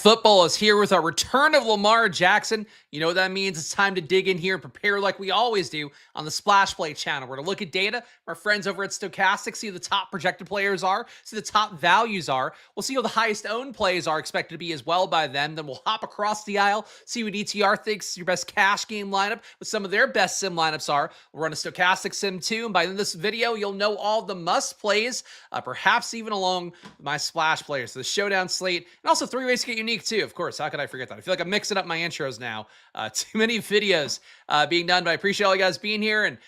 Football is here with our return of Lamar Jackson. You know what that means? It's time to dig in here and prepare like we always do on the Splash Play channel. We're going to look at data. Our friends over at Stochastic see who the top projected players are, see the top values are. We'll see who the highest owned plays are expected to be as well by them. Then we'll hop across the aisle, see what ETR thinks is your best cash game lineup, what some of their best sim lineups are. We'll run a Stochastic sim too, and by the end of this video, you'll know all the must plays, perhaps even along my Splash players. So the Showdown slate, and also 3 ways to get unique too. Of course, how could I forget that? I feel like I'm mixing up my intros now. Too many videos being done, but I appreciate all you guys being here, and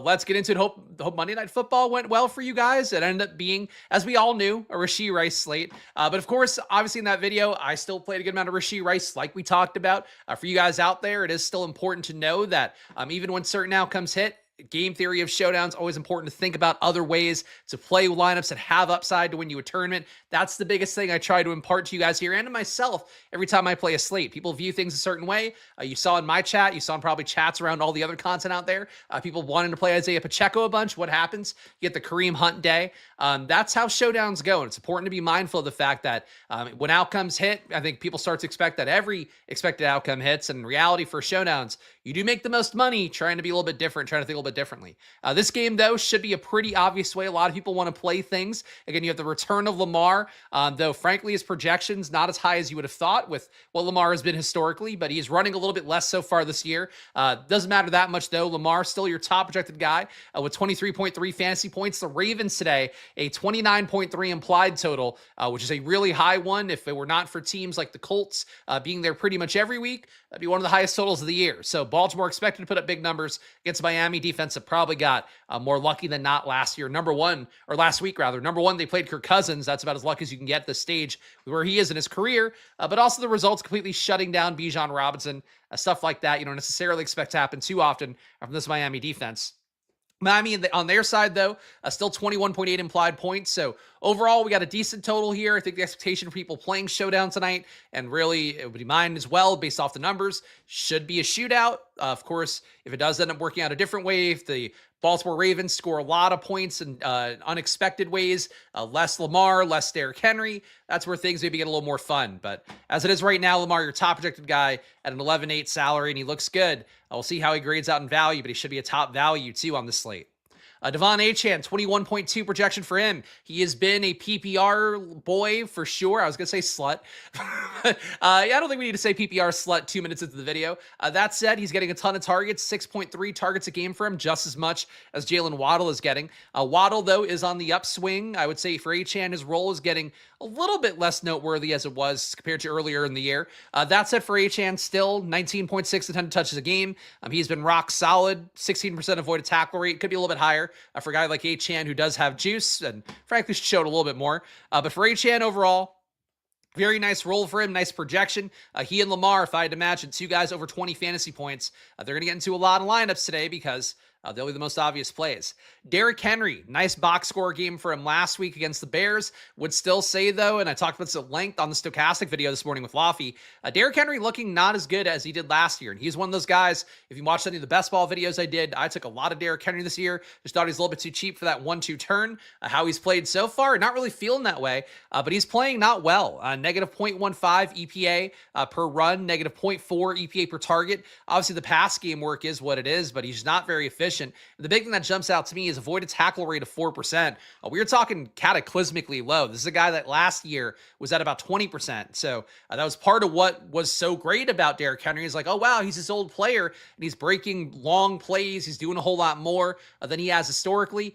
let's get into it. Hope Monday Night Football went well for you guys. It ended up being, as we all knew, a Rashee Rice slate. But of course, obviously in that video, I still played a good amount of Rashee Rice like we talked about. For you guys out there, it is still important to know that even when certain outcomes hit, game theory of Showdown's always important to think about other ways to play lineups that have upside to win you a tournament. That's the biggest thing I try to impart to you guys here and to myself every time I play a slate. People view things a certain way. You saw in my chat, you saw in probably chats around all the other content out there, people wanting to play Isaiah Pacheco a bunch. What happens? You get the Kareem Hunt day. That's how Showdowns go, and it's important to be mindful of the fact that when outcomes hit, I think people start to expect that every expected outcome hits, and in reality for Showdowns, you do make the most money trying to be a little bit different, trying to think a little bit differently. This game, though, should be a pretty obvious way. A lot of people want to play things. Again, you have the return of Lamar, though, frankly, his projections not as high as you would have thought with what Lamar has been historically, but he's running a little bit less so far this year. Doesn't matter that much, though. Lamar still your top projected guy with 23.3 fantasy points. The Ravens today, a 29.3 implied total, which is a really high one. If it were not for teams like the Colts being there pretty much every week, that'd be one of the highest totals of the year. So Baltimore expected to put up big numbers against Miami. Defense that probably got more lucky than not last year. Last week, rather. Number one, they played Kirk Cousins. That's about as lucky as you can get at this stage where he is in his career. But also the results completely shutting down Bijan Robinson, stuff like that. You don't necessarily expect to happen too often from this Miami defense. Miami on their side, though, still 21.8 implied points. So overall, we got a decent total here. I think the expectation for people playing Showdown tonight, and really it would be mine as well based off the numbers, should be a shootout. Of course, if it does end up working out a different way, if the Baltimore Ravens score a lot of points in unexpected ways, less Lamar, less Derrick Henry, that's where things maybe get a little more fun. But as it is right now, Lamar, your top projected guy at an 11.8 salary, and he looks good. We'll see how he grades out in value, but he should be a top value too on the slate. Devon Achane, 21.2 projection for him. He has been a PPR boy for sure. I was going to say slut. I don't think we need to say PPR slut 2 minutes into the video. That said, he's getting a ton of targets, 6.3 targets a game for him, just as much as Jalen Waddle is getting. Waddle, though, is on the upswing. I would say for Achane, his role is getting a little bit less noteworthy as it was compared to earlier in the year. That said, for Achane, still 19.6 intended touches a game. He's been rock solid, 16% avoided tackle rate. Could be a little bit higher for a guy like Achane who does have juice and frankly showed a little bit more. But for Achane overall, very nice role for him, nice projection. He and Lamar, if I had to imagine, 2 guys over 20 fantasy points, they're going to get into a lot of lineups today because they'll be the most obvious plays. Derrick Henry, nice box score game for him last week against the Bears. Would still say, though, and I talked about this at length on the Stochastic video this morning with Laffy, Derrick Henry looking not as good as he did last year. And he's one of those guys, if you watched any of the best ball videos I did, I took a lot of Derrick Henry this year. Just thought he's a little bit too cheap for that 1-2 turn. How he's played so far, not really feeling that way, but he's playing not well. Negative 0.15 EPA per run, negative 0.4 EPA per target. Obviously, the pass game work is what it is, but he's not very efficient. The big thing that jumps out to me is avoided tackle rate of 4%. We were talking cataclysmically low. This is a guy that last year was at about 20%. So that was part of what was so great about Derrick Henry. Is like, oh, wow, he's this old player, and he's breaking long plays. He's doing a whole lot more than he has historically.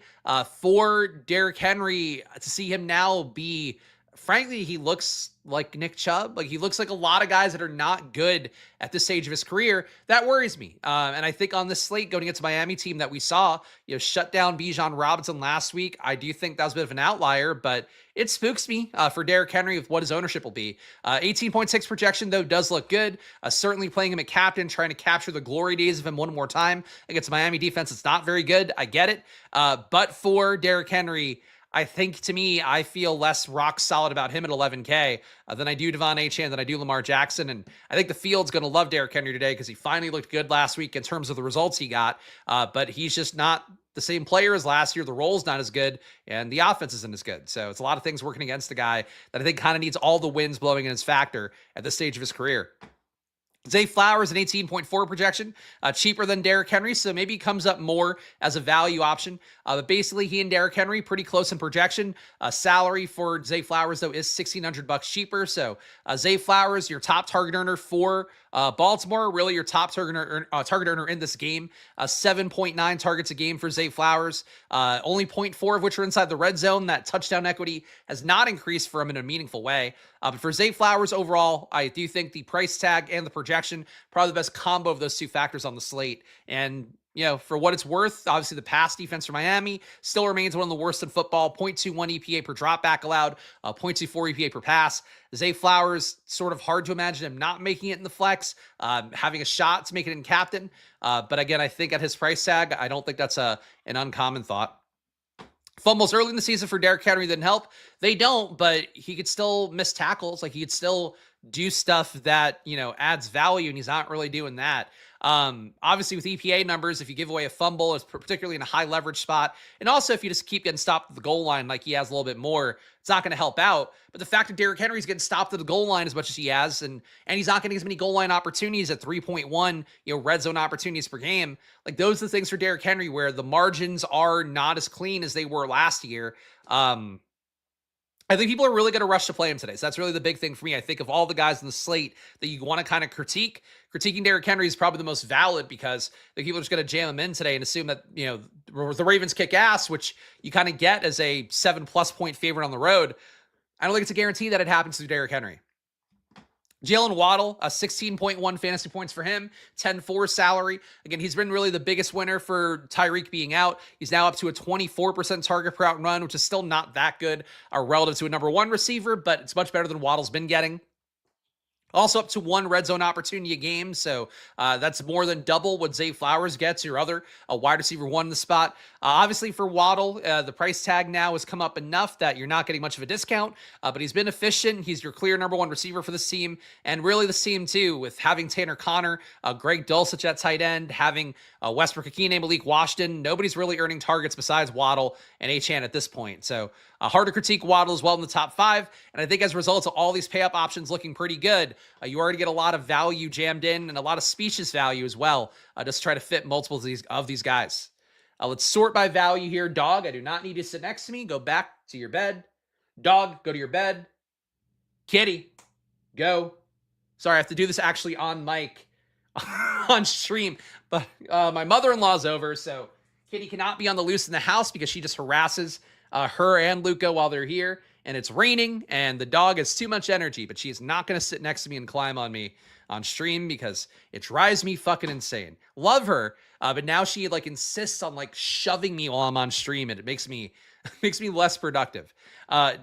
For Derrick Henry, to see him now be, frankly, he looks like Nick Chubb. Like, he looks like a lot of guys that are not good at this stage of his career. That worries me. And I think on this slate going against Miami team that we saw, shut down Bijan Robinson last week, I do think that was a bit of an outlier, but it spooks me for Derrick Henry with what his ownership will be. 18.6 projection, though, does look good. Certainly playing him at captain, trying to capture the glory days of him one more time against Miami defense. It's not very good. I get it. But for Derrick Henry, I think, to me, I feel less rock solid about him at 11K than I do Devon Achane, than I do Lamar Jackson. And I think the field's going to love Derrick Henry today because he finally looked good last week in terms of the results he got. But he's just not the same player as last year. The role's not as good, and the offense isn't as good. So it's a lot of things working against a guy that I think kind of needs all the wins blowing in his factor at this stage of his career. Zay Flowers, an 18.4 projection, cheaper than Derrick Henry, so maybe he comes up more as a value option. But basically, he and Derrick Henry pretty close in projection. Salary for Zay Flowers, though, is $1,600 cheaper. So Zay Flowers, your top target earner for Baltimore, really your top target earner in this game. 7.9 targets a game for Zay Flowers, only 0.4 of which are inside the red zone. That touchdown equity has not increased for him in a meaningful way. But for Zay Flowers overall, I do think the price tag and the projection, probably the best combo of those two factors on the slate. And, you know, for what it's worth, obviously the pass defense for Miami still remains one of the worst in football. 0.21 EPA per dropback allowed, 0.24 EPA per pass. Zay Flowers, sort of hard to imagine him not making it in the flex, having a shot to make it in captain. But again, I think at his price tag, I don't think that's an uncommon thought. Fumbles early in the season for Derrick Henry didn't help. They don't, but he could still miss tackles. Like, he could still do stuff that, you know, adds value, and he's not really doing that. Obviously with EPA numbers, if you give away a fumble, it's particularly in a high leverage spot. And also if you just keep getting stopped at the goal line, like he has a little bit more, it's not going to help out. But the fact that Derrick Henry's getting stopped at the goal line as much as he has, and he's not getting as many goal line opportunities at 3.1, you know, red zone opportunities per game. Like, those are the things for Derrick Henry where the margins are not as clean as they were last year. I think people are really going to rush to play him today. So that's really the big thing for me. I think of all the guys in the slate that you want to kind of critiquing Derrick Henry is probably the most valid, because the people are just going to jam him in today and assume that, you know, the Ravens kick ass, which you kind of get as a 7+ point favorite on the road. I don't think it's a guarantee that it happens to Derrick Henry. Jalen Waddle, 16.1 fantasy points for him, 10.4 salary. Again, he's been really the biggest winner for Tyreek being out. He's now up to a 24% target per out run, which is still not that good relative to a number one receiver, but it's much better than Waddle's been getting. Also up to 1 red zone opportunity a game, so that's more than double what Zay Flowers gets, your other wide receiver one in the spot. Obviously for Waddle, the price tag now has come up enough that you're not getting much of a discount, but he's been efficient. He's your clear number one receiver for this team, and really this team too, with having Tanner Connor, Greg Dulcich at tight end, having Westbrook-Ikhine, Malik Washington. Nobody's really earning targets besides Waddle and Achane at this point, so hard to critique Waddle as well in the top 5, and I think as a result of all these pay-up options looking pretty good, you already get a lot of value jammed in and a lot of specious value as well, just try to fit multiple of these guys. Let's sort by value here. Dog, I do not need you to sit next to me. Go back to your bed. Dog, go to your bed. Kitty, go. Sorry, I have to do this actually on mic, on stream, but my mother-in-law's over, so Kitty cannot be on the loose in the house because she just harasses her and Luca while they're here, and it's raining, and the dog has too much energy, but she is not going to sit next to me and climb on me on stream because it drives me fucking insane. Love her, but now she like insists on like shoving me while I'm on stream, and it makes me less productive.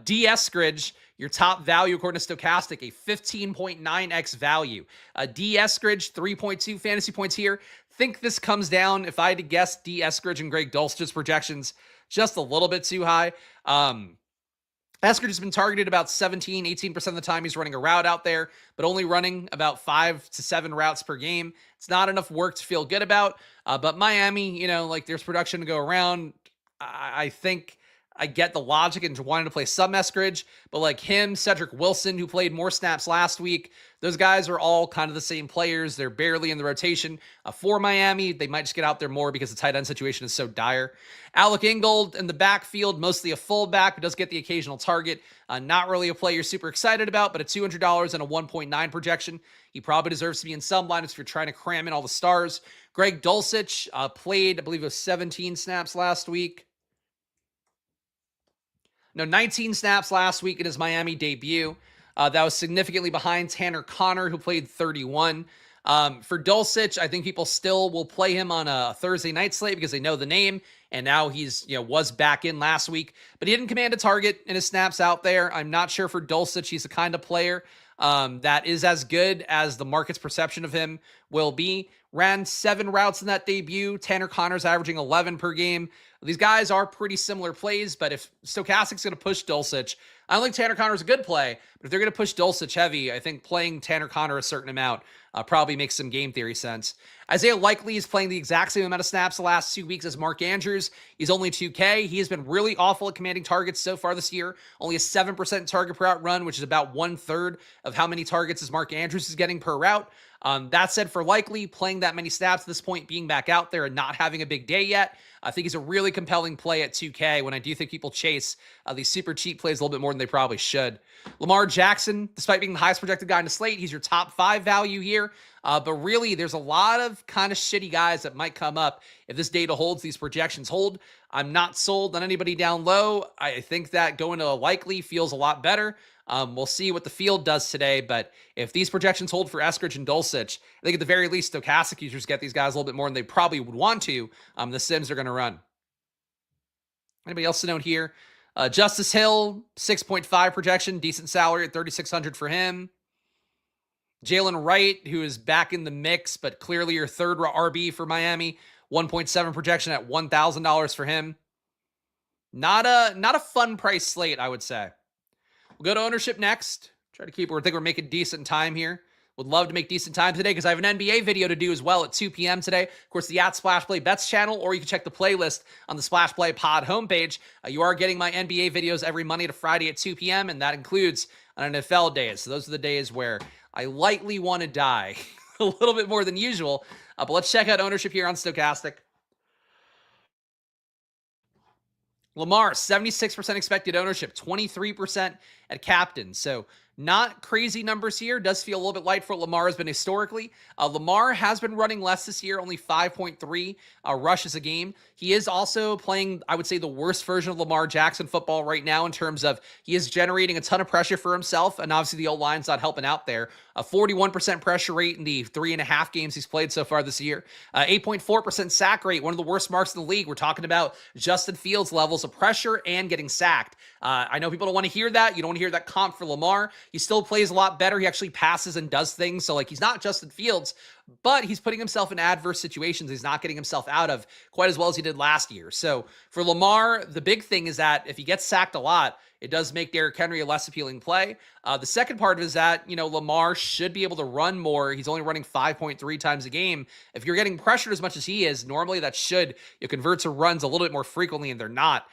D. Eskridge, your top value according to Stochastic, a 15.9x value. D. Eskridge, 3.2 fantasy points here. Think this comes down, if I had to guess, D. Eskridge and Greg Dulcich's projections just a little bit too high. Eskridge has been targeted about 18% of the time he's running a route out there, but only running about 5 to 7 routes per game. It's not enough work to feel good about, but Miami, you know, like there's production to go around. I think I get the logic into wanting to play some Eskridge, but like him, Cedric Wilson, who played more snaps last week, those guys are all kind of the same players. They're barely in the rotation. For Miami, they might just get out there more because the tight end situation is so dire. Alec Ingold in the backfield, mostly a fullback, but does get the occasional target. Not really a play you're super excited about, but at $200 and a 1.9 projection, he probably deserves to be in some lineups if you're trying to cram in all the stars. Greg Dulcich played, I believe it was 17 snaps last week. No, 19 snaps last week in his Miami debut. That was significantly behind Tanner Connor, who played 31. For Dulcich, I think people still will play him on a Thursday night slate because they know the name, and now he's, was back in last week, but he didn't command a target in his snaps out there. I'm not sure for Dulcich, he's the kind of player that is as good as the market's perception of him, will be. Ran 7 routes in that debut. Tanner Connor's averaging 11 per game. These guys are pretty similar plays, but if Stochastic's going to push Dulcich, I don't think Tanner Connor's a good play, but if they're going to push Dulcich heavy, I think playing Tanner Connor a certain amount probably makes some game theory sense. Isaiah Likely is playing the exact same amount of snaps the last 2 weeks as Mark Andrews. He's only 2K. He has been really awful at commanding targets so far this year. Only a 7% target per route run, which is about 1/3 of how many targets as Mark Andrews is getting per route. That said, for Likely, playing that many snaps at this point, being back out there and not having a big day yet, I think he's a really compelling play at 2K when I do think people chase these super cheap plays a little bit more than they probably should. Lamar Jackson, despite being the highest projected guy in the slate, he's your top 5 value here. But really, there's a lot of kind of shitty guys that might come up if this data holds, these projections hold. I'm not sold on anybody down low. I think that going to a Likely feels a lot better. We'll see what the field does today, but if these projections hold for Eskridge and Dulcich, I think at the very least, Stochastic users get these guys a little bit more than they probably would want to. The Sims are going to run. Anybody else to note here? Justice Hill, 6.5 projection, decent salary at $3,600 for him. Jalen Wright, who is back in the mix, but clearly your third RB for Miami, 1.7 projection at $1,000 for him. Not a fun price slate, I would say. We'll go to ownership next. Try to keep, I think we're making decent time here. Would love to make decent time today because I have an NBA video to do as well at 2 p.m. today. Of course, the Splash Play Bets channel, or you can check the playlist on the Splash Play Pod homepage. You are getting my NBA videos every Monday to Friday at 2 p.m., and that includes on NFL days. So those are the days where I lightly want to die a little bit more than usual. But let's check out ownership here on Stochastic. Lamar, 76% expected ownership, 23% at captain. So not crazy numbers here. Does feel a little bit light for what Lamar has been historically. Lamar has been running less this year, only 5.3 rushes a game. He is also playing, I would say, the worst version of Lamar Jackson football right now in terms of he is generating a ton of pressure for himself, and obviously the O-line's not helping out there. A 41% pressure rate in the 3.5 games he's played so far this year. 8.4% sack rate, one of the worst marks in the league. We're talking about Justin Fields levels of pressure and getting sacked. I know people don't want to hear that. You don't want to hear that comp for Lamar. He still plays a lot better. He actually passes and does things. So, like, he's not Justin Fields, but he's putting himself in adverse situations he's not getting himself out of quite as well as he did last year. So, for Lamar, the big thing is that if he gets sacked a lot, it does make Derrick Henry a less appealing play. The second part is that, Lamar should be able to run more. He's only running 5.3 times a game. If you're getting pressured as much as he is, normally that should convert to runs a little bit more frequently, and they're not.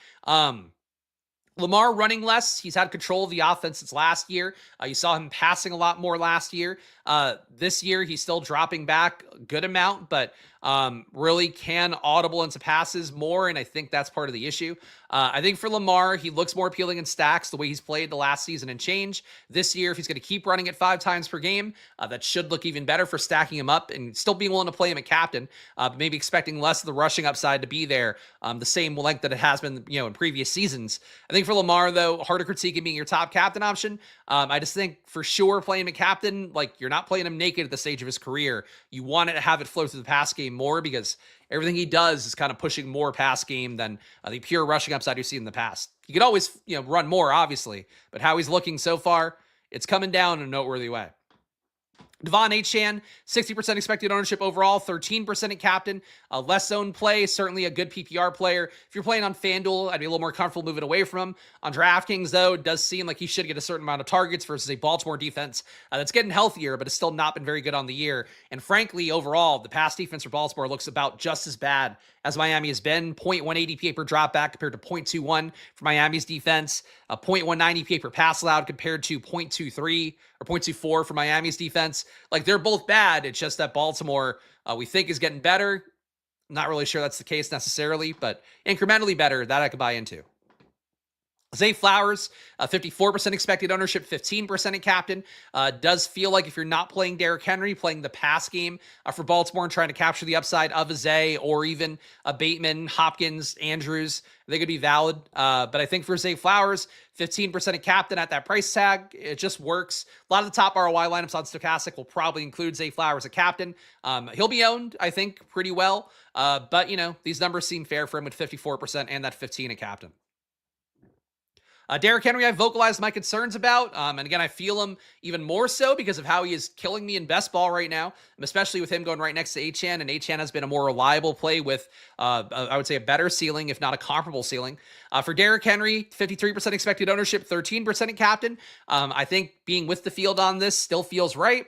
Lamar running less. He's had control of the offense since last year. You saw him passing a lot more last year. This year, he's still dropping back a good amount, but really can audible into passes more, and I think that's part of the issue. I think for Lamar, he looks more appealing in stacks the way he's played the last season and change. This year, if he's going to keep running it 5 times per game, that should look even better for stacking him up and still being willing to play him at captain, but maybe expecting less of the rushing upside to be there, the same length that it has been, in previous seasons. I think for Lamar, though, harder critique in being your top captain option. I just think for sure playing him at captain, like, you're not playing him naked at the stage of his career. You want to have it flow through the pass game more because everything he does is kind of pushing more pass game than the pure rushing upside you've seen in the past. You could always, run more, obviously, but how he's looking so far, it's coming down in a noteworthy way. Devon Achane, 60% expected ownership overall, 13% at captain. Less zone play, certainly a good PPR player. If you're playing on FanDuel, I'd be a little more comfortable moving away from him. On DraftKings, though, it does seem like he should get a certain amount of targets versus a Baltimore defense that's getting healthier, but has still not been very good on the year. And frankly, overall, the pass defense for Baltimore looks about just as bad as Miami has been. 0.1 ADPA per dropback compared to 0.21 for Miami's defense. 0.19 ADPA per pass allowed compared to 0.23 or 0.24 for Miami's defense. Like, they're both bad. It's just that Baltimore, we think, is getting better. Not really sure that's the case necessarily, but incrementally better, that I could buy into. Zay Flowers, 54% expected ownership, 15% at captain. Does feel like if you're not playing Derrick Henry, playing the pass game for Baltimore and trying to capture the upside of a Zay or even a Bateman, Hopkins, Andrews, they could be valid. But I think for Zay Flowers, 15% at captain at that price tag, it just works. A lot of the top ROI lineups on Stochastic will probably include Zay Flowers at captain. He'll be owned, I think, pretty well. But, these numbers seem fair for him with 54% and that 15 at captain. Derrick Henry, I vocalized my concerns about, and again, I feel him even more so because of how he is killing me in best ball right now, especially with him going right next to Achane, and Achane has been a more reliable play with, I would say, a better ceiling, if not a comparable ceiling. For Derrick Henry, 53% expected ownership, 13% in captain. I think being with the field on this still feels right.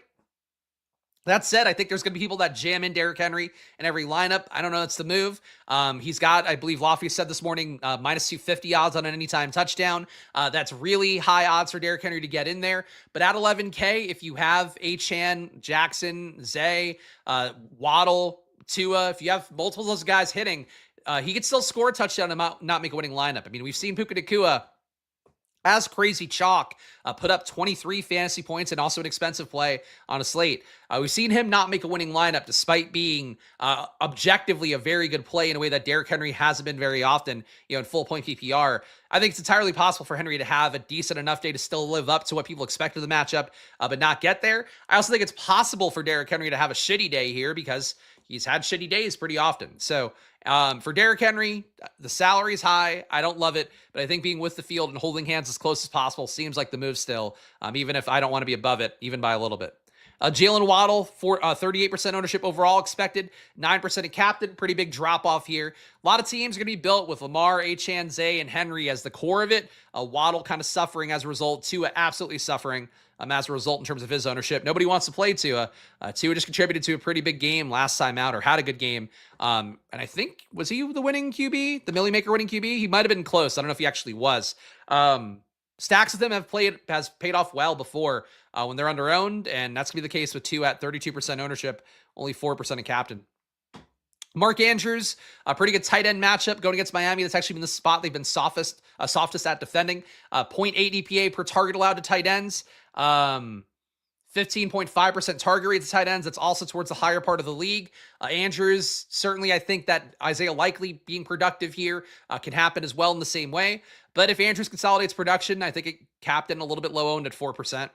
That said, I think there's going to be people that jam in Derrick Henry in every lineup. I don't know. That's the move. He's got, I believe Lofty said this morning, minus 250 odds on an anytime touchdown. That's really high odds for Derrick Henry to get in there. But at 11K, if you have Achane, Jackson, Zay, Waddle, Tua, if you have multiple of those guys hitting, he could still score a touchdown and not make a winning lineup. I mean, we've seen Puka Nacua as crazy chalk, put up 23 fantasy points and also an expensive play on a slate. We've seen him not make a winning lineup despite being objectively a very good play in a way that Derrick Henry hasn't been very often, in full point PPR. I think it's entirely possible for Henry to have a decent enough day to still live up to what people expect of the matchup, but not get there. I also think it's possible for Derrick Henry to have a shitty day here because he's had shitty days pretty often. So for Derrick Henry, the salary is high. I don't love it, but I think being with the field and holding hands as close as possible seems like the move still, even if I don't want to be above it, even by a little bit. Jalen Waddle, 38% ownership overall expected, 9% in captain. Pretty big drop-off here. A lot of teams are going to be built with Lamar, Achane, Zay, and Henry as the core of it. Waddle kind of suffering as a result. Tua absolutely suffering as a result in terms of his ownership. Nobody wants to play Tua. Tua just contributed to a pretty big game last time out, or had a good game. And I think, was he the winning QB? The Millie Maker winning QB? He might have been close. I don't know if he actually was. Stacks of them has paid off well before when they're under-owned, and that's going to be the case with Tua at 32% ownership, only 4% in captain. Mark Andrews, a pretty good tight end matchup going against Miami. That's actually been the spot they've been softest at defending. 0.8 EPA per target allowed to tight ends. 15.5% target rate to tight ends. That's also towards the higher part of the league. Andrews, certainly I think that Isaiah Likely being productive here can happen as well in the same way. But if Andrews consolidates production, I think it capped in a little bit low owned at 4%.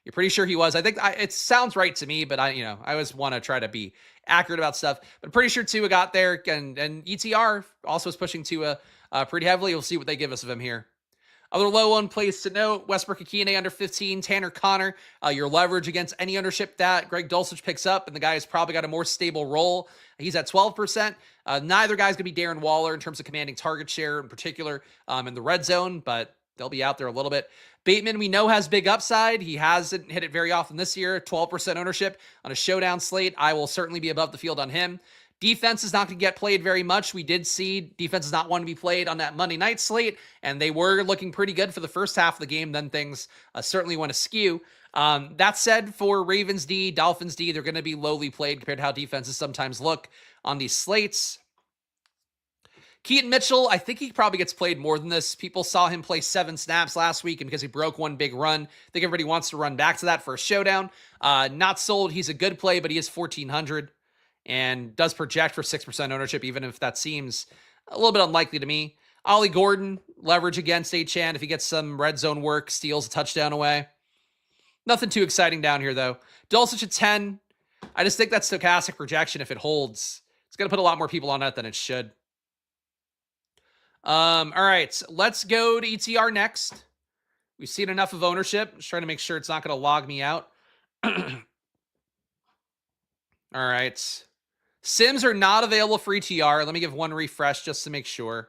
You're pretty sure he was. I think it sounds right to me, but I always want to try to be accurate about stuff. But pretty sure Tua got there, and ETR also is pushing Tua pretty heavily. We'll see what they give us of him here. Other low-owned plays to note, Westbrook-Akine under 15, Tanner Connor, your leverage against any ownership that Greg Dulcich picks up, and the guy has probably got a more stable role. He's at 12%. Neither guy's going to be Darren Waller in terms of commanding target share in particular in the red zone, but they'll be out there a little bit. Bateman, we know, has big upside. He hasn't hit it very often this year, 12% ownership on a showdown slate. I will certainly be above the field on him. Defense is not going to get played very much. We did see defense is not one to be played on that Monday night slate, and they were looking pretty good for the first half of the game. Then things certainly went askew. That said, for Ravens D, Dolphins D, they're going to be lowly played compared to how defenses sometimes look on these slates. Keaton Mitchell, I think he probably gets played more than this. People saw him play 7 snaps last week, and because he broke one big run, I think everybody wants to run back to that for a showdown. Not sold. He's a good play, but he is 1,400. And does project for 6% ownership, even if that seems a little bit unlikely to me. Ollie Gordon, leverage against Achane. If he gets some red zone work, steals a touchdown away. Nothing too exciting down here, though. Dulcich at 10. I just think that stochastic projection, if it holds, it's going to put a lot more people on it than it should. All right, let's go to ETR next. We've seen enough of ownership. Just trying to make sure it's not going to log me out. All right. Sims are not available for ETR. Let me give one refresh just to make sure.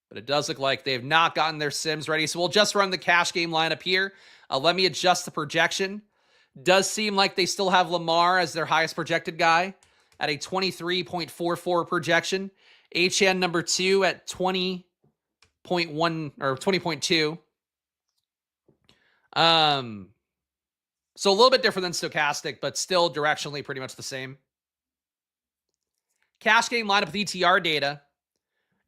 But it does look like they have not gotten their Sims ready. So we'll just run the cash game lineup here. Let me adjust the projection. Does seem like they still have Lamar as their highest projected guy at a 23.44 projection. Achane number 2 at 20.1 or 20.2. So a little bit different than stochastic, but still directionally pretty much the same. Cash game lineup with ETR data.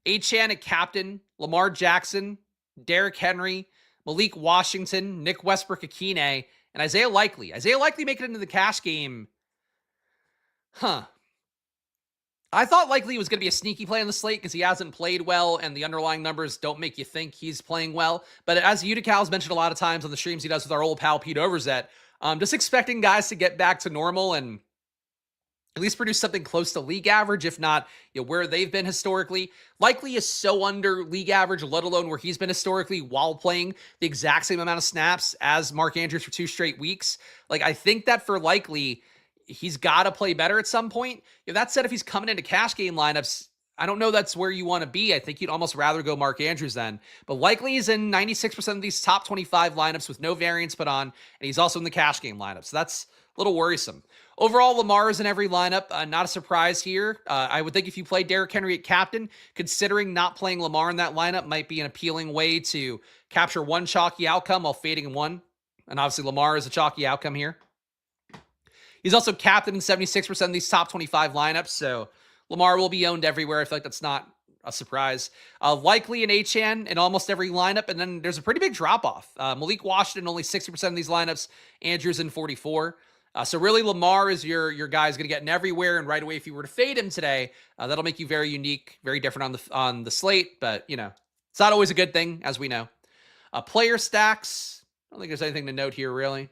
Achane at captain, Lamar Jackson, Derrick Henry, Malik Washington, Nick Westbrook-Akine, and Isaiah Likely. Isaiah Likely make it into the cash game. I thought Likely was going to be a sneaky play on the slate because he hasn't played well and the underlying numbers don't make you think he's playing well. But as Utical's mentioned a lot of times on the streams he does with our old pal Pete Overzet, just expecting guys to get back to normal and at least produce something close to league average, if not, where they've been historically. Likely is so under league average, let alone where he's been historically while playing the exact same amount of snaps as Mark Andrews for 2 straight weeks. Like, I think that for Likely, he's got to play better at some point. That said, if he's coming into cash game lineups, I don't know that's where you want to be. I think you'd almost rather go Mark Andrews then. But Likely is in 96% of these top 25 lineups with no variance put on, and he's also in the cash game lineup. So that's a little worrisome. Overall, Lamar is in every lineup. Not a surprise here. I would think if you play Derrick Henry at captain, considering not playing Lamar in that lineup might be an appealing way to capture one chalky outcome while fading one. And obviously, Lamar is a chalky outcome here. He's also captain in 76% of these top 25 lineups, so Lamar will be owned everywhere. I feel like that's not a surprise. Likely an Achane in almost every lineup, and then there's a pretty big drop-off. Malik Washington, only 60% of these lineups. Andrews in 44%. So really, Lamar is your guy is going to get in everywhere, and right away, if you were to fade him today, that'll make you very unique, very different on the slate, but, it's not always a good thing, as we know. Player stacks, I don't think there's anything to note here, really.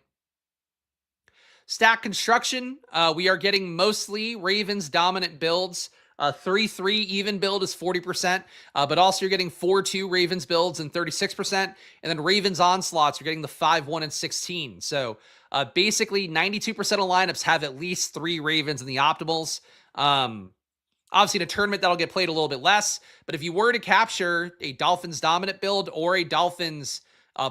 Stack construction, we are getting mostly Ravens dominant builds. 3-3 even build is 40%, but also you're getting 4-2 Ravens builds and 36%, and then Ravens onslaughts, you're getting the 5-1 and 16. So basically 92% of lineups have at least 3 Ravens in the optimals. Obviously in a tournament that'll get played a little bit less, but if you were to capture a Dolphins dominant build or a Dolphins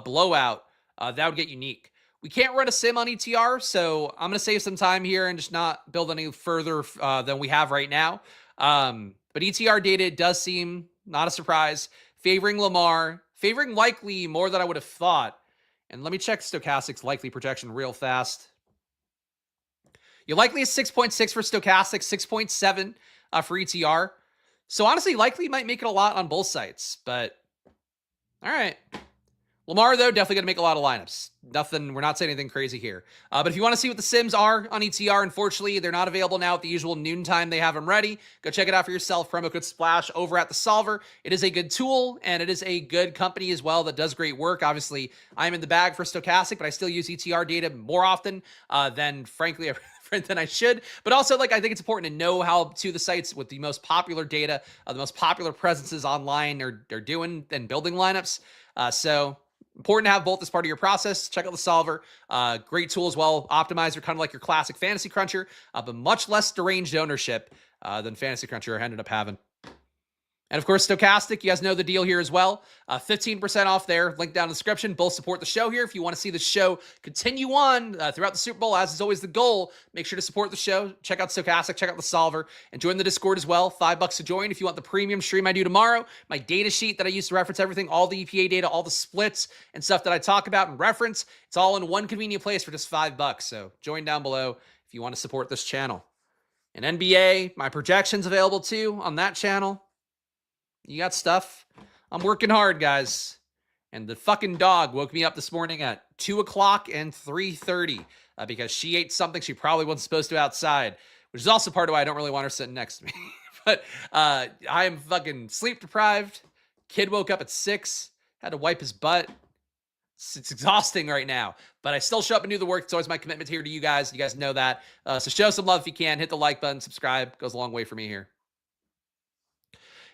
blowout, that would get unique. We can't run a sim on ETR, so I'm going to save some time here and just not build any further than we have right now. But ETR data does seem, not a surprise, favoring Lamar, favoring Likely more than I would have thought. And let me check Stochastic's Likely projection real fast. Your Likely is 6.6 for Stochastic, 6.7 for ETR. So honestly, Likely might make it a lot on both sites, but all right. Lamar, though, definitely going to make a lot of lineups. Nothing, we're not saying anything crazy here. But if you want to see what the sims are on ETR, unfortunately, they're not available now at the usual noontime. They have them ready. Go check it out for yourself. Promo code SPLASH over at the Solver. It is a good tool, and it is a good company as well that does great work. Obviously, I'm in the bag for Stochastic, but I still use ETR data more often than, frankly, than I should. But also, I think it's important to know how the sites with the most popular data, the most popular presences online are doing and building lineups. So important to have both as part of your process. Check out the Solver. Great tool as well. Optimizer, kind of like your classic Fantasy Cruncher, but much less deranged ownership than Fantasy Cruncher ended up having. And of course, Stochastic, you guys know the deal here as well. 15% off there, link down in the description. Both support the show here. If you want to see the show continue on throughout the Super Bowl, as is always the goal, make sure to support the show. Check out Stochastic, check out the Solver, and join the Discord as well. $5 to join. If you want the premium stream I do tomorrow, my data sheet that I use to reference everything, all the EPA data, all the splits and stuff that I talk about and reference, it's all in one convenient place for just $5. So join down below if you want to support this channel. And NBA, my projections available too on that channel. You got stuff. I'm working hard, guys. And the fucking dog woke me up this morning at 2 o'clock and 3:30 because she ate something she probably wasn't supposed to outside, which is also part of why I don't really want her sitting next to me. But I am fucking sleep deprived. Kid woke up at 6, had to wipe his butt. It's exhausting right now, but I still show up and do the work. It's always my commitment here to you guys. You guys know that. So show some love if you can. Hit the like button, subscribe. Goes a long way for me here.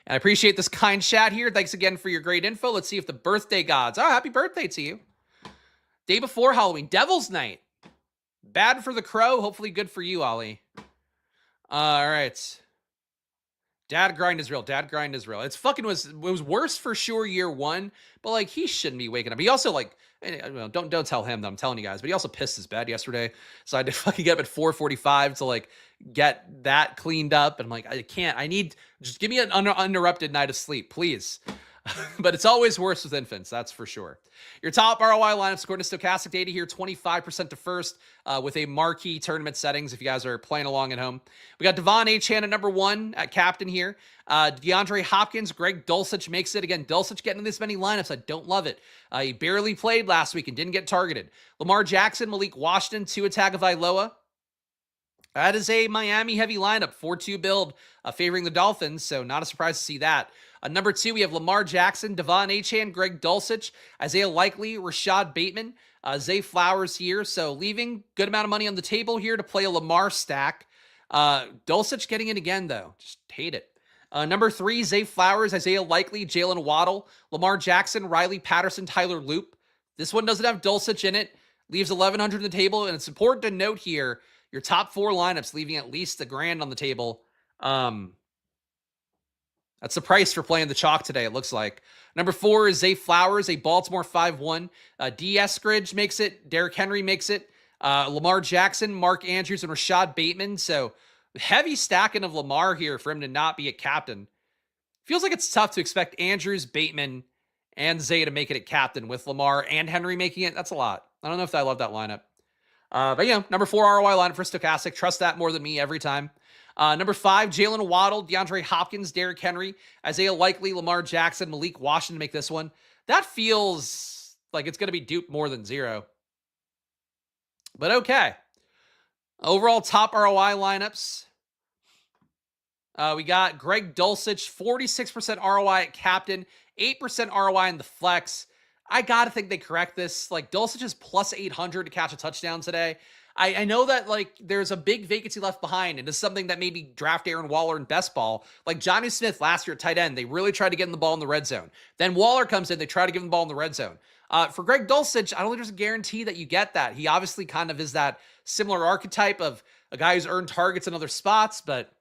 And I appreciate this kind chat here. Thanks again for your great info. Let's see if the birthday gods. Oh, happy birthday to you. Day before Halloween. Devil's Night. Bad for the crow. Hopefully good for you, Ollie. All right. Dad grind is real. Dad grind is real. It was worse for sure year one, but he shouldn't be waking up. He also don't tell him that I'm telling you guys, but he also pissed his bed yesterday. So I had to fucking get up at 4:45 to get that cleaned up. And I'm I can't, just give me an uninterrupted night of sleep, please. But it's always worse with infants, that's for sure. Your top ROI lineups, according to Stochastic data here, 25% to first with a marquee tournament settings if you guys are playing along at home. We got Devon Achane at number 1 at captain here. DeAndre Hopkins, Greg Dulcich makes it. Again, Dulcich getting this many lineups. I don't love it. He barely played last week and didn't get targeted. Lamar Jackson, Malik Washington, Tua Tagovailoa. That is a Miami-heavy lineup, 4-2 build favoring the Dolphins, so not a surprise to see that. Number 2, we have Lamar Jackson, Devon Achane, Greg Dulcich, Isaiah Likely, Rashad Bateman, Zay Flowers here, so leaving good amount of money on the table here to play a Lamar stack. Dulcich getting in again, though. Just hate it. Number 3, Zay Flowers, Isaiah Likely, Jalen Waddle, Lamar Jackson, Riley Patterson, Tyler Loop. This one doesn't have Dulcich in it. Leaves 1,100 on the table, and it's important to note here, your top 4 lineups leaving at least $1,000 on the table. That's the price for playing the chalk today, it looks like. Number 4 is Zay Flowers, a Baltimore 5-1. D. Eskridge makes it. Derrick Henry makes it. Lamar Jackson, Mark Andrews, and Rashad Bateman. So heavy stacking of Lamar here for him to not be a captain. Feels like it's tough to expect Andrews, Bateman, and Zay to make it a captain with Lamar and Henry making it. That's a lot. I don't know if I love that lineup. But yeah, number 4 ROI lineup for Stochastic. Trust that more than me every time. Number 5, Jalen Waddle, DeAndre Hopkins, Derrick Henry, Isaiah Likely, Lamar Jackson, Malik Washington make this one. That feels like it's going to be duped more than 0. But okay. Overall top ROI lineups. We got Greg Dulcich, 46% ROI at captain, 8% ROI in the flex. I got to think they correct this. Like, Dulcich is plus 800 to catch a touchdown today. I know that, like, there's a big vacancy left behind, and it's something that maybe draft Aaron Waller in best ball. Like Johnny Smith last year at tight end, they really tried to get him the ball in the red zone. Then Waller comes in, they try to give him the ball in the red zone. For Greg Dulcich, I don't think there's a guarantee that you get that. He obviously kind of is that similar archetype of a guy who's earned targets in other spots, but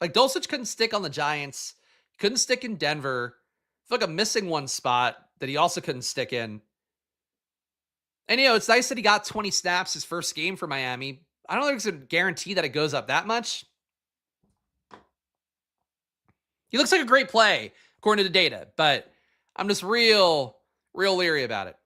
like Dulcich couldn't stick on the Giants, couldn't stick in Denver. I feel like I'm missing one spot that he also couldn't stick in. And, you know, it's nice that he got 20 snaps his first game for Miami. I don't think it's a guarantee that it goes up that much. He looks like a great play, according to the data, but I'm just real leery about it.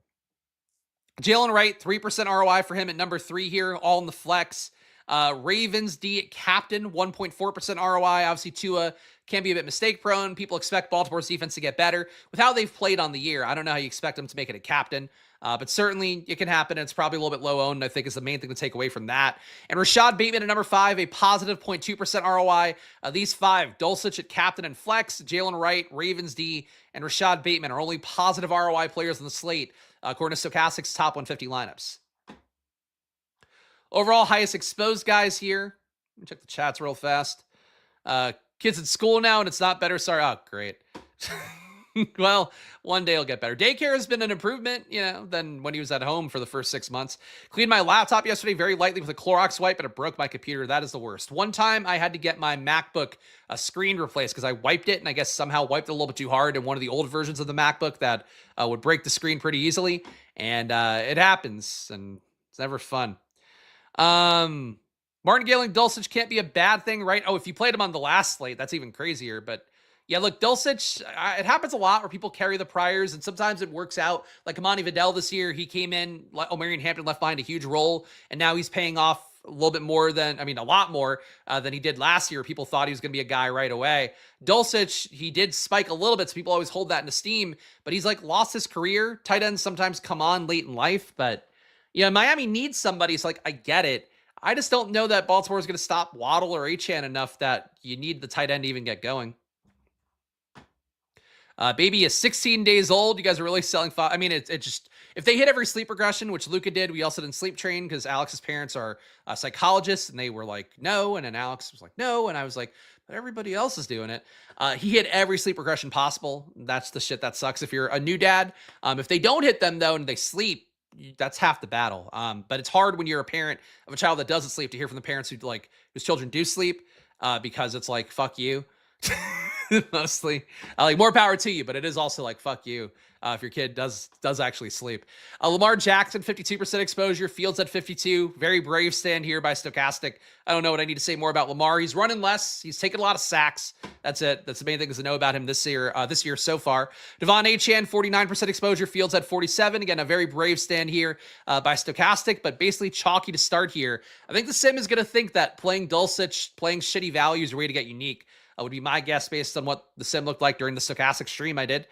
Jalen Wright, 3% ROI for him at number 3 here, all in the flex. Ravens D at captain, 1.4% ROI. Obviously, Tua can be a bit mistake prone. People expect Baltimore's defense to get better. With how they've played on the year, I don't know how you expect them to make it a captain. But certainly it can happen. It's probably a little bit low owned, I think, is the main thing to take away from that. And Rashad Bateman at number 5, a positive 0.2% ROI. These 5, Dulcich at captain and flex, Jalen Wright, Ravens D, and Rashad Bateman are only positive ROI players on the slate, according to Stochastic's top 150 lineups. Overall, highest exposed guys here. Let me check the chats real fast. Kids at school now, and it's not better. Sorry. Oh, great. Well, one day it'll get better. Daycare has been an improvement, you know, than when he was at home for the first 6 months. Cleaned my laptop yesterday very lightly with a Clorox wipe, but it broke my computer. That is the worst. One time I had to get my MacBook screen replaced because I wiped it, and I guess somehow wiped it a little bit too hard in one of the old versions of the MacBook that would break the screen pretty easily. And it happens, and it's never fun. Martingale and Dulcich can't be a bad thing, right? Oh, if you played him on the last slate, that's even crazier. But yeah, look, Dulcich, it happens a lot where people carry the priors, and sometimes it works out. Like Amani Vidal this year, he came in, O'Marion Hampton left behind a huge role, and now he's paying off a little bit more than, a lot more than he did last year. People thought he was going to be a guy right away. Dulcich, he did spike a little bit, so people always hold that in esteem, but he's like lost his career. Tight ends sometimes come on late in life, but yeah, Miami needs somebody, so like, I get it. I just don't know that Baltimore is going to stop Waddle or Achane enough that you need the tight end to even get going. Baby is 16 days old. You guys are really selling. It just, if they hit every sleep regression, which Luca did, we also didn't sleep train because Alex's parents are psychologists, and they were like, no. And then Alex was like, no. And I was like, but everybody else is doing it. He hit every sleep regression possible. That's the shit that sucks if you're a new dad. If they don't hit them, though, and they sleep, that's half the battle. But it's hard when you're a parent of a child that doesn't sleep to hear from the parents whose children do sleep, because it's like, fuck you. Mostly, like, more power to you, but it is also like, fuck you if your kid does actually sleep. Lamar Jackson, 52% exposure. Fields at 52. Very brave stand here by Stochastic. I don't know what I need to say more about Lamar. He's running less. He's taken a lot of sacks. That's it. That's the main thing to know about him this year so far. Devon Achane, 49% exposure. Fields at 47. Again, a very brave stand here by Stochastic, but basically chalky to start here. I think the sim is going to think that playing Dulcich, playing shitty value is a way to get unique. Would be my guess based on what the sim looked like during the Stochastic stream I did.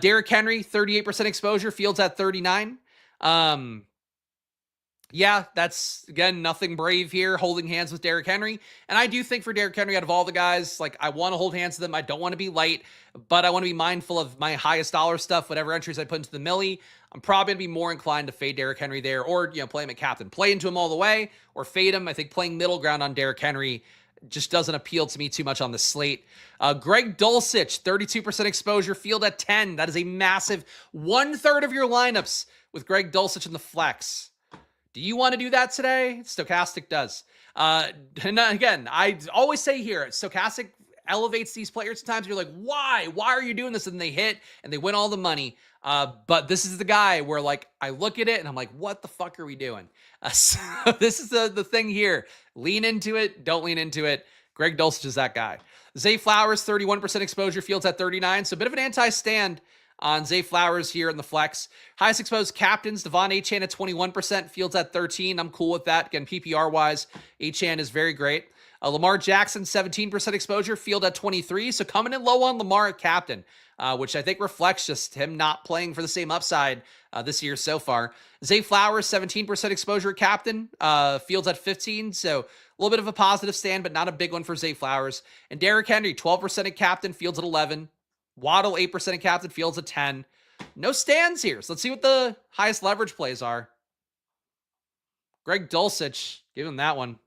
Derrick Henry, 38% exposure. Fields at 39. Yeah, that's, again, nothing brave here, holding hands with Derrick Henry. And I do think for Derrick Henry, out of all the guys, like, I want to hold hands with them. I don't want to be light, but I want to be mindful of my highest dollar stuff, whatever entries I put into the millie. I'm probably going to be more inclined to fade Derrick Henry there, or, play him at captain. Play into him all the way, or fade him. I think playing middle ground on Derrick Henry just doesn't appeal to me too much on the slate. Greg Dulcich, 32% exposure, field at 10. That is a massive 1/3 of your lineups with Greg Dulcich in the flex. Do you want to do that today? Stochastic does. And again, I always say here, Stochastic elevates these players sometimes. You're like, why? Why are you doing this? And they hit and they win all the money. But this is the guy where, like, I look at it and I'm like, what the fuck are we doing? So this is the thing here. Lean into it. Don't lean into it. Greg Dulcich is that guy. Zay Flowers, 31% exposure, fields at 39. So a bit of an anti-stand on Zay Flowers here in the flex. Highest exposed captains, Devon Achane at 21%, fields at 13. I'm cool with that. Again, PPR-wise, Achane is very great. Lamar Jackson, 17% exposure, field at 23. So coming in low on Lamar at captain, which I think reflects just him not playing for the same upside this year so far. Zay Flowers, 17% exposure captain, fields at 15. So a little bit of a positive stand, but not a big one for Zay Flowers. And Derrick Henry, 12% at captain, fields at 11. Waddle, 8% of captain, fields at 10. No stands here. So let's see what the highest leverage plays are. Greg Dulcich, give him that one.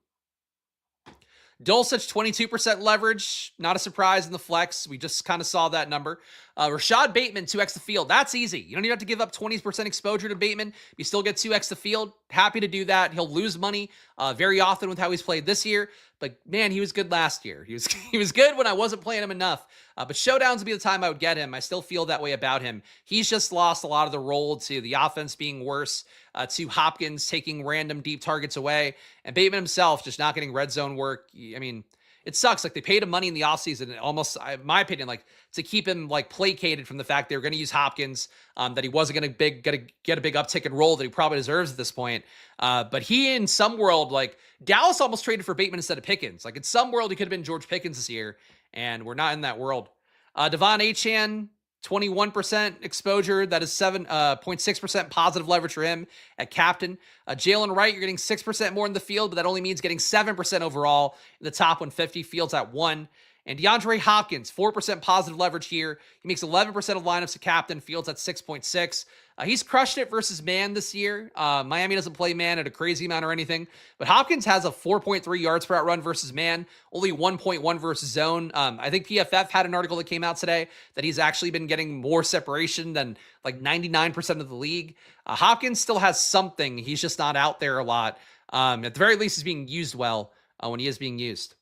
Dulcich, 22% leverage. Not a surprise in the flex. We just kind of saw that number. Rashad Bateman, 2x the field. That's easy. You don't even have to give up 20% exposure to Bateman. You still get 2x the field. Happy to do that. He'll lose money very often with how he's played this year. But, man, he was good last year. He was good when I wasn't playing him enough. But showdowns would be the time I would get him. I still feel that way about him. He's just lost a lot of the role to the offense being worse, to Hopkins taking random deep targets away, and Bateman himself just not getting red zone work. I mean, it sucks. Like, they paid him money in the offseason, almost, in my opinion, like, to keep him, like, placated from the fact they were going to use Hopkins, that he wasn't going to get a big uptick in role that he probably deserves at this point. But he, in some world, like, Dallas almost traded for Bateman instead of Pickens. Like, in some world, he could have been George Pickens this year, and we're not in that world. Devon Achane, 21% exposure. That is 7.6% positive leverage for him at captain. Jalen Wright, you're getting 6% more in the field, but that only means getting 7% overall in the top 150. Fields at 1. And DeAndre Hopkins, 4% positive leverage here. He makes 11% of lineups to captain. Fields at 6.6. He's crushed it versus man this year. Miami doesn't play man at a crazy amount or anything, but Hopkins has a 4.3 yards per out run versus man, only 1.1 versus zone. I think PFF had an article that came out today that he's actually been getting more separation than like 99% of the league. Hopkins still has something. He's just not out there a lot. At the very least, he's being used well when he is being used.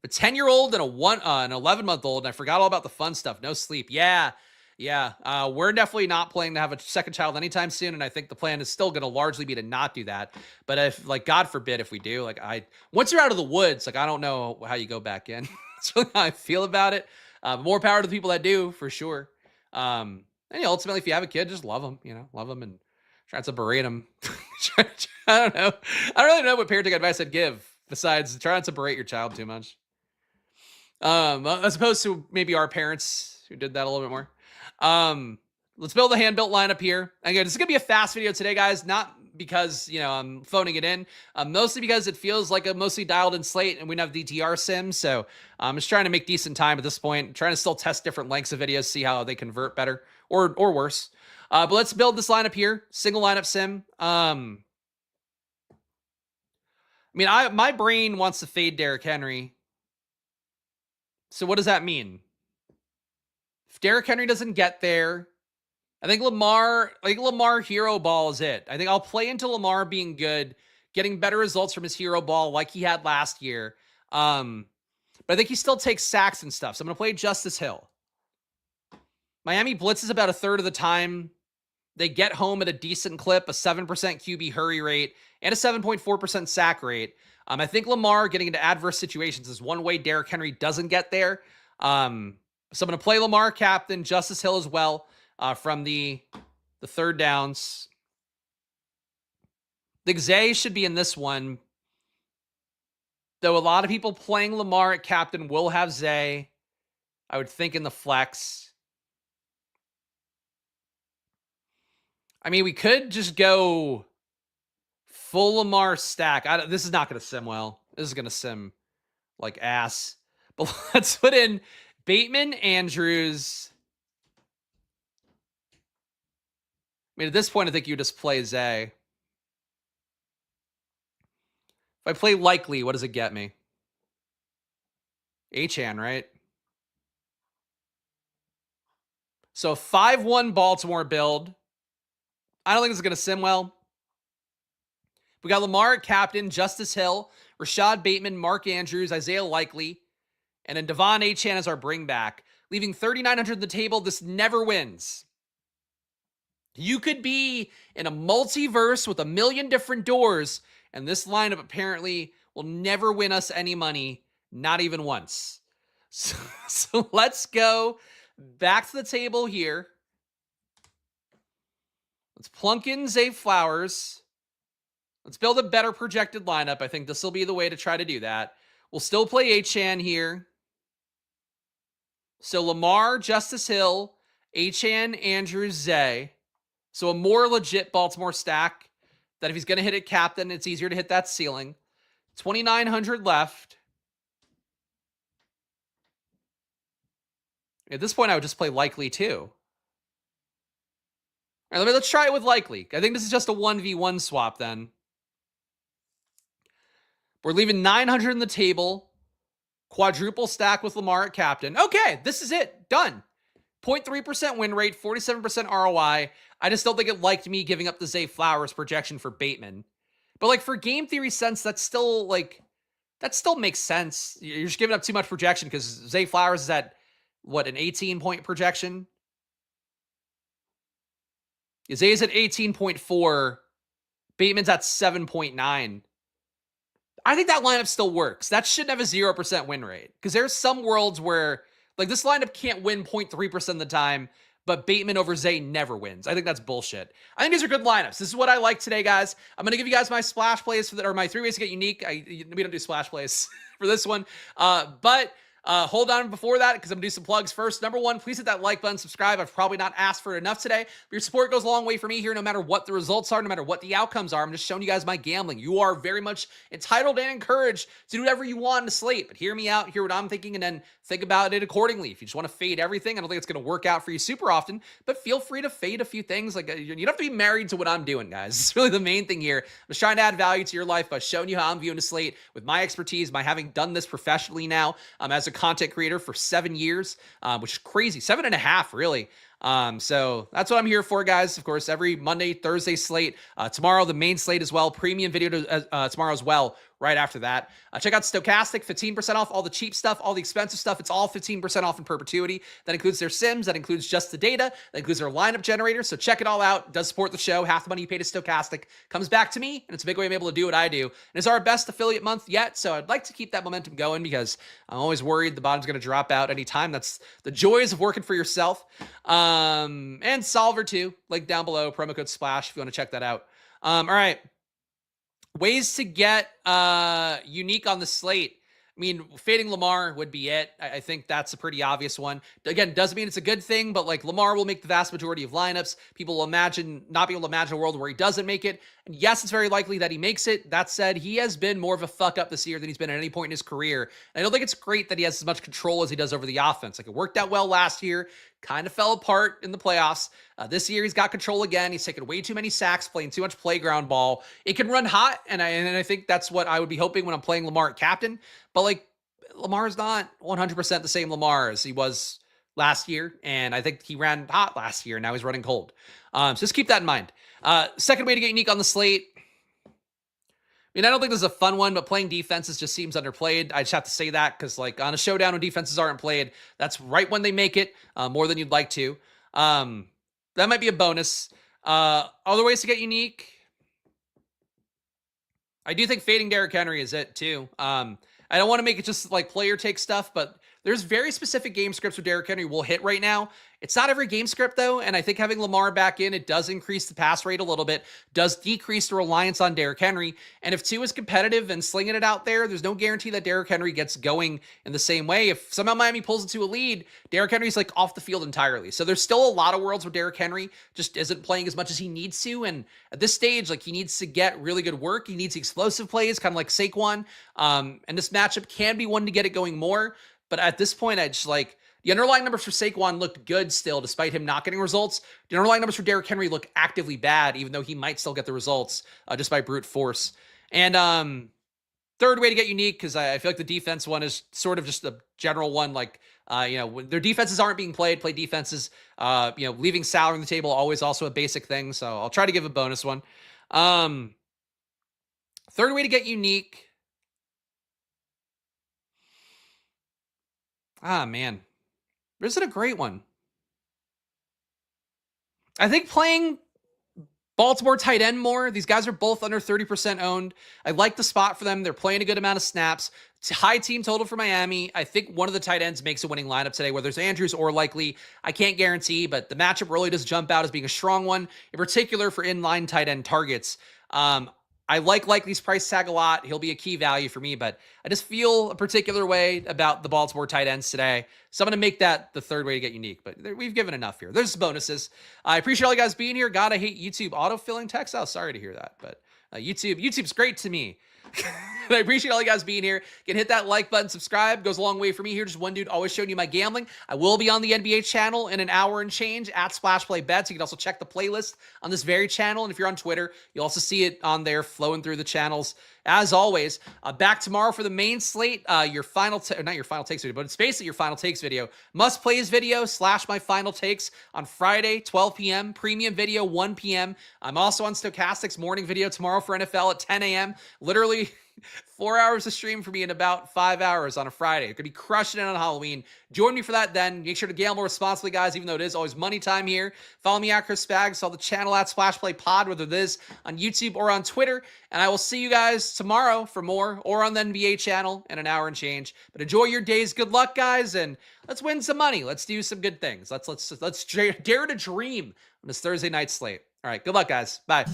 A 10-year-old and an 11-month-old, and I forgot all about the fun stuff. No sleep. Yeah. We're definitely not planning to have a second child anytime soon, and I think the plan is still going to largely be to not do that. But if, like, God forbid if we do, like, once you're out of the woods, like, I don't know how you go back in. That's really how I feel about it. More power to the people that do, for sure. And ultimately, if you have a kid, just love them, love them and try to berate them. I don't know. I don't really know what parenting advice I'd give besides trying to berate your child too much. As opposed to maybe our parents who did that a little bit more. Let's build a hand-built lineup here. Again, this is going to be a fast video today, guys, not because, I'm phoning it in, mostly because it feels like a mostly dialed in slate and we don't have DTR sim. So I'm just trying to make decent time at this point, trying to still test different lengths of videos, see how they convert better or worse. But let's build this lineup here. Single lineup sim. My brain wants to fade Derrick Henry. So what does that mean? If Derrick Henry doesn't get there, I think Lamar hero ball is it. I think I'll play into Lamar being good, getting better results from his hero ball like he had last year. But I think he still takes sacks and stuff. So I'm going to play Justice Hill. Miami blitzes about a third of the time. They get home at a decent clip, a 7% QB hurry rate, and a 7.4% sack rate. I think Lamar getting into adverse situations is one way Derrick Henry doesn't get there. So I'm going to play Lamar captain, Justice Hill as well from the third downs. I think Zay should be in this one. Though a lot of people playing Lamar at captain will have Zay, I would think, in the flex. I mean, we could just go Full Lamar stack. This is not going to sim well. This is going to sim like ass. But let's put in Bateman, Andrews. I mean, at this point, I think you just play Zay. If I play Likely, what does it get me? Achane, right? So 5-1 Baltimore build. I don't think this is going to sim well. We got Lamar at captain, Justice Hill, Rashad Bateman, Mark Andrews, Isaiah Likely, and then Devon Achane as our bring back. Leaving 3,900 on the table. This never wins. You could be in a multiverse with a million different doors, and this lineup apparently will never win us any money, not even once. So let's go back to the table here. Let's plunk in Zay Flowers. Let's build a better projected lineup. I think this will be the way to try to do that. We'll still play Achane here. So Lamar, Justice Hill, Achane, Andrews, Zay. So a more legit Baltimore stack that if he's going to hit it captain, it's easier to hit that ceiling. 2,900 left. At this point, I would just play Likely too. All right, let's try it with Likely. I think this is just a 1v1 swap then. We're leaving 900 on the table. Quadruple stack with Lamar at captain. Okay, this is it. Done. 0.3% win rate, 47% ROI. I just don't think it liked me giving up the Zay Flowers projection for Bateman. But like for game theory sense, that's still like, that still makes sense. You're just giving up too much projection because Zay Flowers is at, what, an 18-point projection? Zay's at 18.4. Bateman's at 7.9. I think that lineup still works. That shouldn't have a 0% win rate. Because there's some worlds where, like, this lineup can't win 0.3% of the time, but Bateman over Zay never wins. I think that's bullshit. I think these are good lineups. This is what I like today, guys. I'm going to give you guys my splash plays for or my 3 ways to get unique. We don't do splash plays for this one. But hold on before that because I'm going to do some plugs first. Number one, please hit that like button, subscribe. I've probably not asked for it enough today, but your support goes a long way for me here no matter what the results are, no matter what the outcomes are. I'm just showing you guys my gambling. You are very much entitled and encouraged to do whatever you want in the slate, but hear me out, hear what I'm thinking, and then think about it accordingly. If you just want to fade everything, I don't think it's going to work out for you super often, but feel free to fade a few things. Like you don't have to be married to what I'm doing, guys. It's really the main thing here. I'm just trying to add value to your life by showing you how I'm viewing the slate with my expertise, by having done this professionally now as a content creator for 7 years, which is crazy. 7.5, really. So that's what I'm here for, guys. Of course, every Monday, Thursday slate. Tomorrow, the main slate as well. Premium video tomorrow as well. Right after that, check out Stochastic, 15% off all the cheap stuff, all the expensive stuff. It's all 15% off in perpetuity. That includes their sims. That includes just the data. That includes their lineup generator. So check it all out. It does support the show. Half the money you pay to Stochastic comes back to me, and it's a big way I'm able to do what I do. And it's our best affiliate month yet, so I'd like to keep that momentum going because I'm always worried the bottom's going to drop out anytime. That's the joys of working for yourself. And Solver too, link down below, promo code SPLASH if you want to check that out. All right. Ways to get unique on the slate. I mean, fading Lamar would be it. I think that's a pretty obvious one. Again, doesn't mean it's a good thing, but like Lamar will make the vast majority of lineups. People will not be able to imagine a world where he doesn't make it. And yes, it's very likely that he makes it. That said, he has been more of a fuck up this year than he's been at any point in his career. And I don't think it's great that he has as much control as he does over the offense. Like it worked out well last year, kind of fell apart in the playoffs. This year, he's got control again. He's taken way too many sacks, playing too much playground ball. It can run hot, and I think that's what I would be hoping when I'm playing Lamar at captain. But like, Lamar's not 100% the same Lamar as he was last year, and I think he ran hot last year, and now he's running cold. So just keep that in mind. Second way to get unique on the slate. I mean, I don't think this is a fun one, but playing defenses just seems underplayed. I just have to say that because, like, on a showdown when defenses aren't played, that's right when they make it more than you'd like to. That might be a bonus. Other ways to get unique. I do think fading Derrick Henry is it too. I don't want to make it just like player take stuff, but There's very specific game scripts where Derrick Henry will hit right now. It's not every game script though, and I think having Lamar back in, it does increase the pass rate a little bit, does decrease the reliance on Derrick Henry. And if Tua is competitive and slinging it out there, there's no guarantee that Derrick Henry gets going in the same way. If somehow Miami pulls into a lead, Derrick Henry's like off the field entirely. So there's still a lot of worlds where Derrick Henry just isn't playing as much as he needs to. And at this stage, like he needs to get really good work. He needs explosive plays, kind of like Saquon. And this matchup can be one to get it going more. But at this point, I just like, the underlying numbers for Saquon looked good still, despite him not getting results. The underlying numbers for Derrick Henry look actively bad, even though he might still get the results just by brute force. And third way to get unique, because I feel like the defense one is sort of just a general one. Like, when their defenses aren't being played, play defenses. Leaving salary on the table, always also a basic thing. So I'll try to give a bonus one. Third way to get unique. Ah, man. This is a great one. I think playing Baltimore tight end more. These guys are both under 30% owned. I like the spot for them. They're playing a good amount of snaps. It's a high team total for Miami. I think one of the tight ends makes a winning lineup today, whether it's Andrews or Likely. I can't guarantee, but the matchup really does jump out as being a strong one, in particular for inline tight end targets. I like Likely's price tag a lot. He'll be a key value for me, but I just feel a particular way about the Baltimore tight ends today. So I'm going to make that the third way to get unique, but we've given enough here. There's bonuses. I appreciate all you guys being here. God, I hate YouTube autofilling text. Oh, sorry to hear that, but YouTube's great to me. I appreciate all you guys being here. You can hit that like button, subscribe. Goes a long way for me here. Just one dude always showing you my gambling. I will be on the NBA channel in an hour and change at Splash Play Bets. You can also check the playlist on this very channel. And if you're on Twitter, you'll also see it on there flowing through the channels. As always, back tomorrow for the main slate. Not your final takes video, but it's basically your final takes video. Must plays video / my final takes on Friday, 12 p.m. Premium video, 1 p.m. I'm also on Stochastics morning video tomorrow for NFL at 10 a.m. Literally 4 hours of stream for me in about 5 hours on a Friday. You're going to be crushing it on Halloween. Join me for that then. Make sure to gamble responsibly, guys, even though it is always money time here. Follow me at Chris Spags. Follow the channel at Splash Play Pod, whether it is on YouTube or on Twitter. And I will see you guys tomorrow for more, or on the NBA channel in an hour and change. But enjoy your days. Good luck, guys, and let's win some money. Let's do some good things. Let's dare to dream on this Thursday night slate. All right, good luck, guys. Bye.